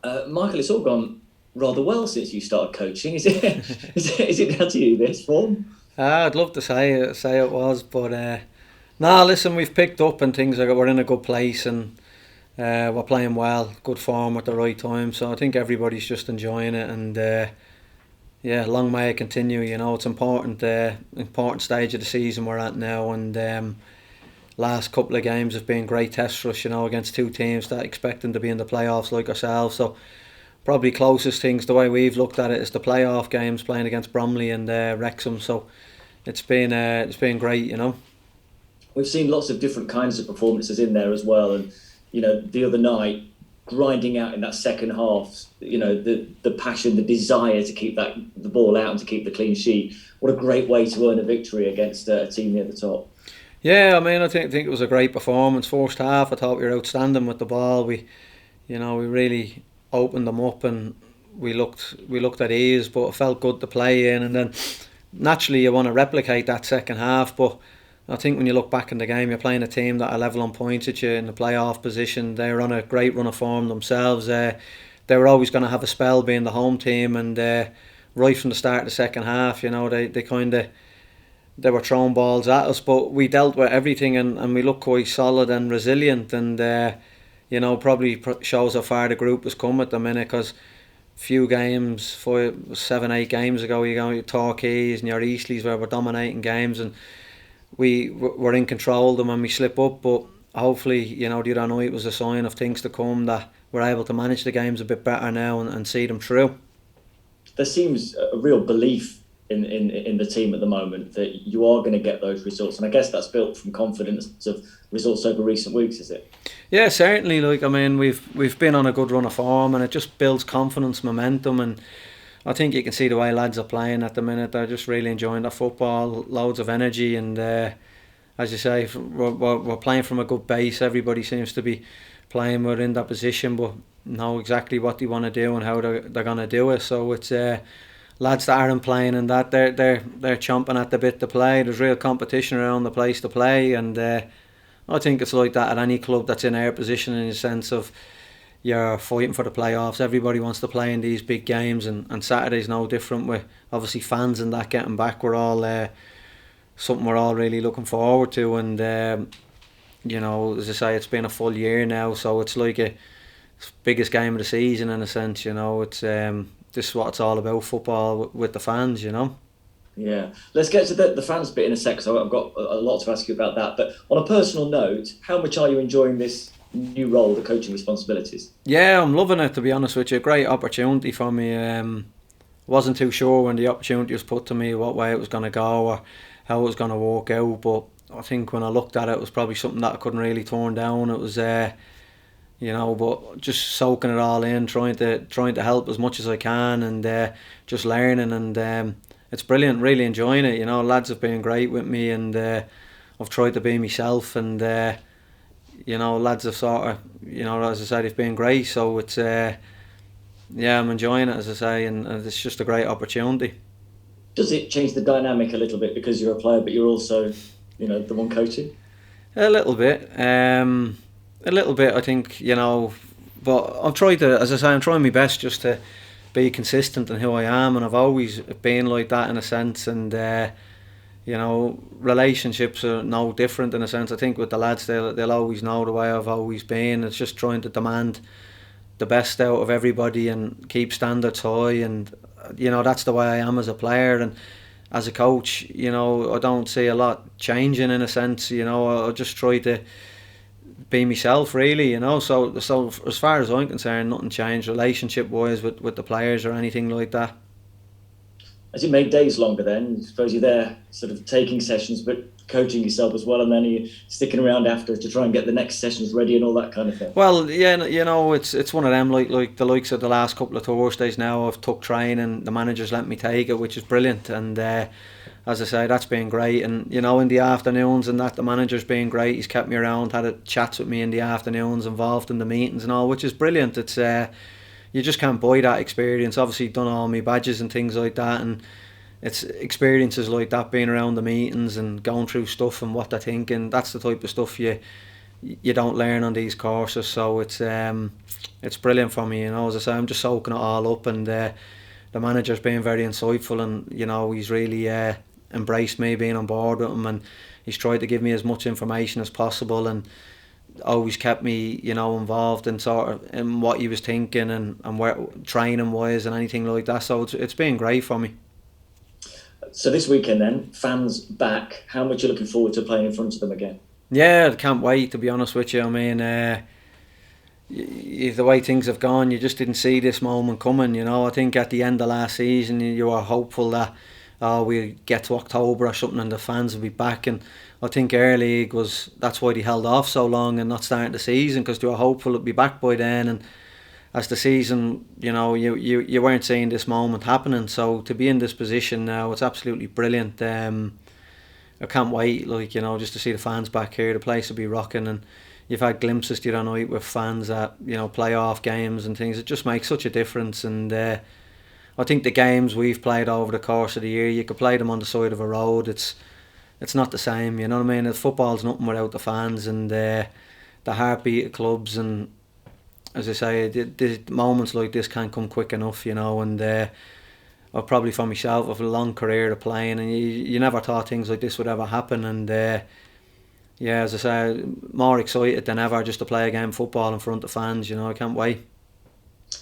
Michael, it's all gone rather well since you started coaching. Is it down to you, this form? I'd love to say it was, but nah. Listen, we've picked up and things like we're in a good place and we're playing well, good form at the right time. So I think everybody's just enjoying it, and yeah, long may it continue. You know, it's important stage of the season we're at now, and last couple of games have been great tests for us. You know, against two teams that expect them to be in the playoffs like ourselves. So probably closest things the way we've looked at it is the playoff games playing against Bromley and Wrexham. So it's been great, you know. We've seen lots of different kinds of performances in there as well. And, the other night, grinding out in that second half, the passion, the desire to keep the ball out and to keep the clean sheet. What a great way to earn a victory against a team near the top. Yeah, I mean, I think it was a great performance. First half, I thought we were outstanding with the ball. We really opened them up and we looked at ease, but it felt good to play in. And then naturally, you want to replicate that second half, but I think when you look back in the game, you're playing a team that are level on points at you in the playoff position. They're on a great run of form themselves. They were always going to have a spell being the home team, and right from the start of the second half, they were throwing balls at us, but we dealt with everything and we looked quite solid and resilient, and probably shows how far the group has come at the minute, because few games, 5, 7, 8 games ago, you go your Torquays and your Eastleys where we're dominating games and we were in control of them and we slip up, but hopefully, the other night was a sign of things to come, that we're able to manage the games a bit better now and see them through. There seems a real belief in the team at the moment that you are going to get those results. And I guess that's built from confidence of results over recent weeks, is it? Yeah, certainly. Like, I mean, we've been on a good run of form, and it just builds confidence, momentum, and I think you can see the way lads are playing at the minute. They're just really enjoying their football, loads of energy, and as you say, we're playing from a good base. Everybody seems to be playing within that position, but know exactly what they want to do and how they're going to do it. So it's lads that aren't playing and that they're chomping at the bit to play. There's real competition around the place to play, and I think it's like that at any club that's in our position, in the sense of you're fighting for the playoffs. Everybody wants to play in these big games, and Saturday's no different. With obviously fans and that getting back, we're all something we're all really looking forward to. And as I say, it's been a full year now, so it's like a biggest game of the season in a sense. It's this is what it's all about, football with the fans. Yeah. Let's get to the fans bit in a sec. So I've got a lot to ask you about that. But on a personal note, how much are you enjoying this new role, the coaching responsibilities? Yeah, I'm loving it, to be honest with you. Great opportunity for me. Wasn't too sure when the opportunity was put to me what way it was going to go or how it was going to work out, but I think when I looked at it, it was probably something that I couldn't really turn down. It was but just soaking it all in, trying to help as much as I can, and just learning, and it's brilliant. Really enjoying it. Lads have been great with me, and I've tried to be myself, and lads have sort of, as I said, they've been great. So it's yeah, I'm enjoying it, as I say, and it's just a great opportunity. Does it change the dynamic a little bit because you're a player, but you're also, the one coaching? A little bit, I think, but I've tried to, as I say, I'm trying my best just to be consistent in who I am, and I've always been like that in a sense, and relationships are no different in a sense. I think with the lads, they'll always know the way I've always been. It's just trying to demand the best out of everybody and keep standards high, and that's the way I am as a player, and as a coach, I don't see a lot changing in a sense. I just try to be myself, really. So as far as I'm concerned, nothing changed relationship wise with the players or anything like that. Has it made days longer then? I suppose you're there sort of taking sessions, but coaching yourself as well, and then you're sticking around after to try and get the next sessions ready and all that kind of thing. Well, yeah, it's one of them, like the likes of the last couple of Thursdays now. I've took training, the managers let me take it, which is brilliant, and as I say, that's been great. And in the afternoons and that, the manager's been great. He's kept me around, had a chats with me in the afternoons, involved in the meetings and all, which is brilliant. It's you just can't buy that experience. Obviously, done all my badges and things like that, and it's experiences like that, being around the meetings and going through stuff and what they're thinking. That's the type of stuff you don't learn on these courses. So it's brilliant for me. As I say, I'm just soaking it all up, and the manager's been very insightful, and he's really embraced me being on board with him, and he's tried to give me as much information as possible, and always kept me involved in sort of in what he was thinking, and where training wise and anything like that. So it's been great for me. So this weekend then, fans back, how much are you looking forward to playing in front of them again? Yeah, I can't wait, to be honest with you. I mean, the way things have gone, you just didn't see this moment coming. I think at the end of last season, you were hopeful that we'll get to October or something and the fans will be back. And I think Air League that's why they held off so long and not starting the season, because they were hopeful it'd be back by then. And as the season, you weren't seeing this moment happening. So to be in this position now, it's absolutely brilliant. I can't wait, just to see the fans back here. The place will be rocking, and you've had glimpses the other night with fans at playoff games and things. It just makes such a difference. And I think the games we've played over the course of the year, you could play them on the side of a road. It's not the same, you know what I mean? Football's nothing without the fans and the heartbeat of clubs. And as I say, the moments like this can't come quick enough, and I've probably for myself, I've a long career of playing, and you never thought things like this would ever happen. And yeah, as I say, more excited than ever just to play a game of football in front of fans. I can't wait.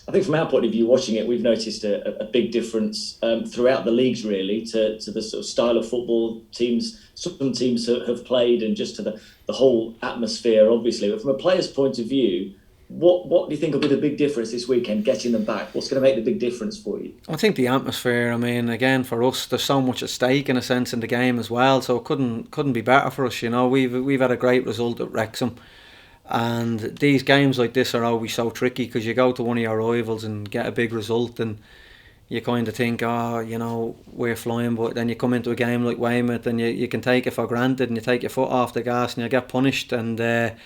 I think from our point of view, watching it, we've noticed a big difference throughout the leagues, really, to the sort of style of football some teams have played, and just to the whole atmosphere, obviously. But from a player's point of view, what do you think will be the big difference this weekend, getting them back? What's going to make the big difference for you? I think the atmosphere. I mean, again, for us, there's so much at stake in a sense in the game as well, so it couldn't be better for us. We've had a great result at Wrexham, and these games like this are always so tricky, because you go to one of your rivals and get a big result, and you kind of think, we're flying, but then you come into a game like Weymouth and you can take it for granted, and you take your foot off the gas and you get punished. And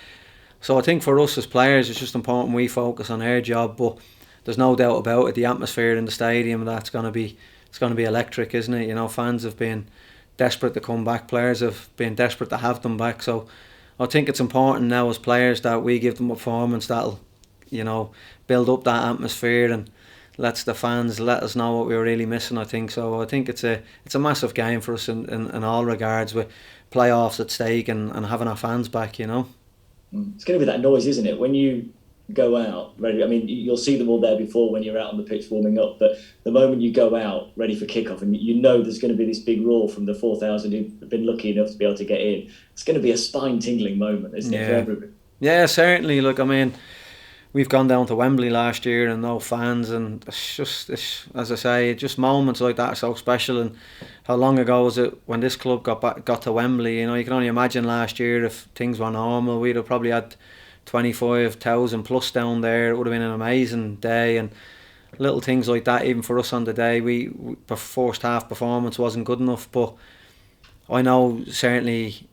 so I think for us as players, it's just important we focus on our job. But there's no doubt about it, the atmosphere in the stadium, it's going to be electric, isn't it? Fans have been desperate to come back, players have been desperate to have them back. So I think it's important now as players that we give them a performance that'll, build up that atmosphere and lets the fans let us know what we're really missing. I think so. I think it's a massive game for us in all regards, with playoffs at stake and having our fans back. It's going to be that noise, isn't it? When you go out ready, I mean, you'll see them all there before when you're out on the pitch warming up, but the moment you go out ready for kickoff, and there's going to be this big roar from the 4,000 who've been lucky enough to be able to get in, it's going to be a spine-tingling moment, isn't it, for everybody? Yeah, certainly. Look, I mean, we've gone down to Wembley last year and no fans, and as I say, just moments like that are so special. And how long ago was it when this club got to Wembley? You can only imagine last year, if things were normal, we'd have probably had 25,000 plus down there. It would have been an amazing day. And little things like that, even for us on the day, we first half performance wasn't good enough, but I know certainly,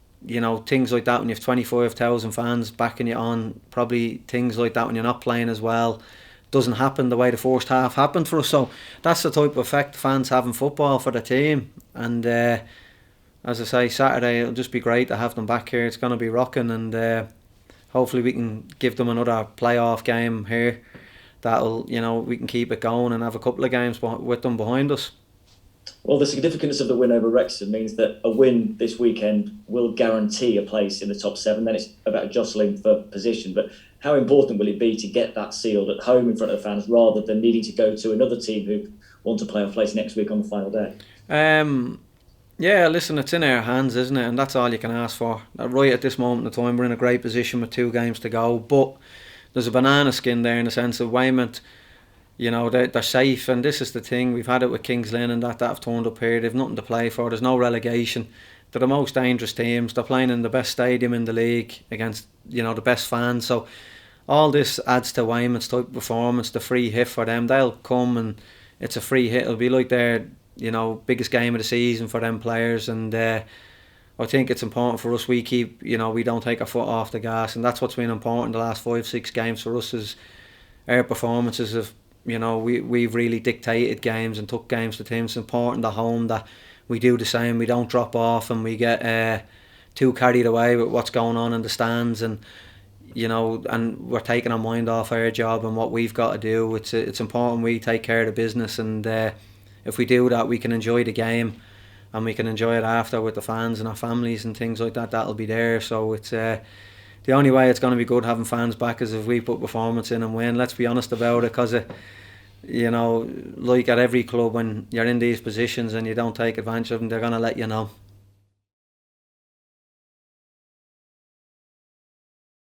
things like that when you have 25,000 fans backing you on, probably things like that when you're not playing as well, doesn't happen the way the first half happened for us. So that's the type of effect fans have in football for the team. And as I say, Saturday it'll just be great to have them back here. It's going to be rocking, and hopefully we can give them another playoff game here that'll, we can keep it going and have a couple of games with them behind us. Well, the significance of the win over Wrexham means that a win this weekend will guarantee a place in the top 7. Then it's about jostling for position. But how important will it be to get that sealed at home in front of fans, rather than needing to go to another team who want to play a place next week on the final day? Yeah, listen, it's in our hands, isn't it? And that's all you can ask for. Right at this moment in time, we're in a great position with 2 games to go. But there's a banana skin there in the sense of Weymouth. They're safe, and this is the thing. We've had it with Kings Lynn and that have turned up here. They've nothing to play for. There's no relegation. They're the most dangerous teams. They're playing in the best stadium in the league against, the best fans. So all this adds to Weymouth's type of performance. The free hit for them. They'll come and it's a free hit. It'll be like their, biggest game of the season for them players. And I think it's important for us. We keep, we don't take our foot off the gas, and that's what's been important the last 5-6 games for us. Is our performances have. We've really dictated games and took games to teams. It's important at home that we do the same. We don't drop off and we get too carried away with what's going on in the stands. And you know, and we're taking our mind off our job and what we've got to do. It's important we take care of the business, and if we do that, we can enjoy the game, and we can enjoy it after with the fans and our families and things like that. That'll be there. So it's the only way it's going to be good having fans back is if we put performance in and win. Let's be honest about it, because you know, like at every club, when you're in these positions and you don't take advantage of them, they're going to let you know.